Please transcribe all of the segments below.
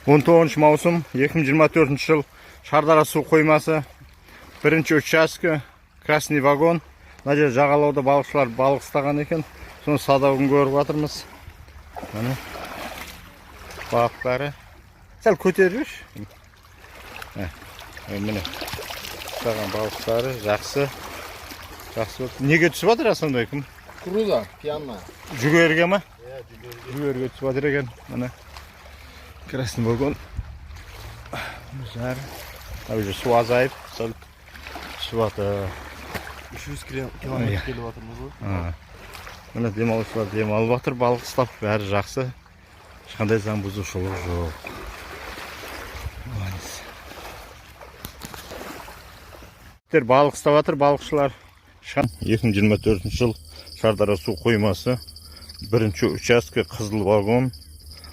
19 маусым 2024 жыл Шардара су қоймасы бірінші участке красный вагон. Мына жер жағалауда балықшылар балық ұстаған екен. Соны садағын көріп жатырмыз. Міне балықтары сәл көтеріп міне ұстаған балықтары жақсы. Неге түсіп жатыр сондай кім? Круза, пьяна. Жүгерге ма? Жүгерге түсіп жатыр екен. Міне красный вагон. Уже су азайып, сәл түсіп жатыр. 300 километр келіп жатырмыз ғой. Міне демалушылар демалып жатыр, балық ұстап, бәрі жақсы. Ешқандай заң бұзушылық жоқ. Балық ұстап жатыр, балықшылар. 2024 жыл Шардара су қоймасы бірінші участке қызыл вагон.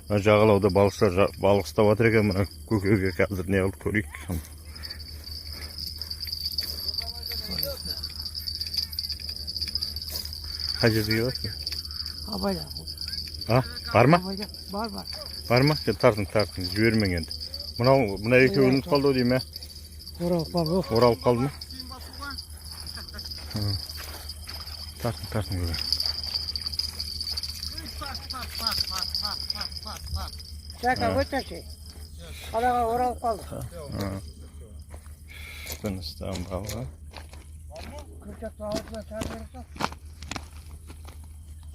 Жағалауда балықшылар балық ұстап жатыр екен. Мына көкеге қазір не қылып көрейік. Қай жерде келеді? Абайда. Бар ма? Бар. Бар ма? Тартың, жібермең енді. Мына екеуі өлініп қалды дейм ә? Оралып қалды ма? Тартың көре. Жака, өтеші. Қалаға оралып қалды. Бұны ұстаған балға.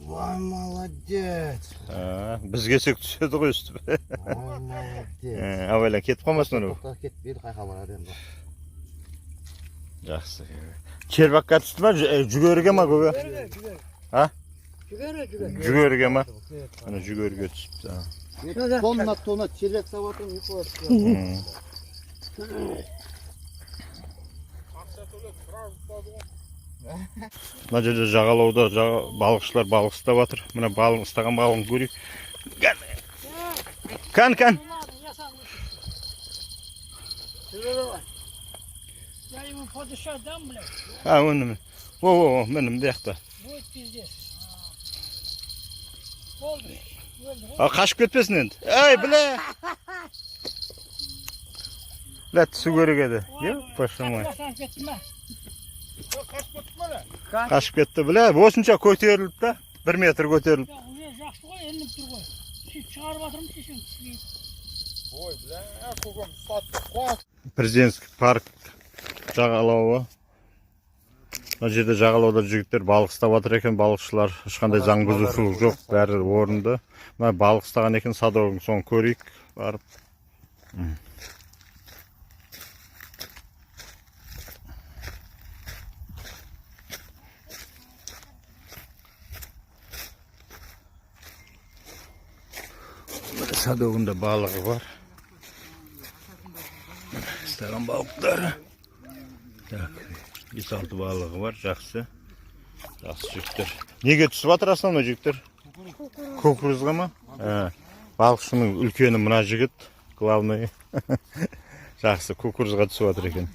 Ой, молодец. Біз кесек түседі ғой үстіп. Ой, молодец. Абайла кетіп қалмасын ұру. Кетпейді, қайқа барады енді. Жақсы. Чербаққа түсті ма? Жүгерге ма көбе? Жүгерге ма? Жүгерге түсіпті. Тонна червяк сабатын ұйқылады. Мына жерде жағалауда балықшылар балық ұстап жатыр. Мына балық ұстаған балығын көрейік. Кан. Я ему подышать дам, блядь. Önüm. Benim de yakta. Будет пиздец. Oldu. Kaçıp ketmesin endi. Ey bile. Lat su görgedi. Yok başlamay. Kaçıp ketdi bile. Osuncha ko'tarilib da 1 metr ko'tarilib. Yaxshi qo'y, endi tur qo'y. Chiqarib o'tiribsiz shuni. Voy, bile, ko'kam satib. Президентский парк жағалауы. Мына жерде жағалауда жігіттер балық ұстап жатыр екен, балықшылар. Ешқандай заң бұзушылық жоқ, бәрі орынды. Мына балық ұстаған екен, садағын соны көрейік барып. Садағында балығы бар. Ұстаған балықтары. Так, 5-6 балығы бар, жақсы. Жақсы жігіттер. Неге түсіп жатыр основной жігіттер? Кукурузға ма? Балықшының үлкені мына жігіт, главный. Жақсы, кукурузға түсіп жатыр екен.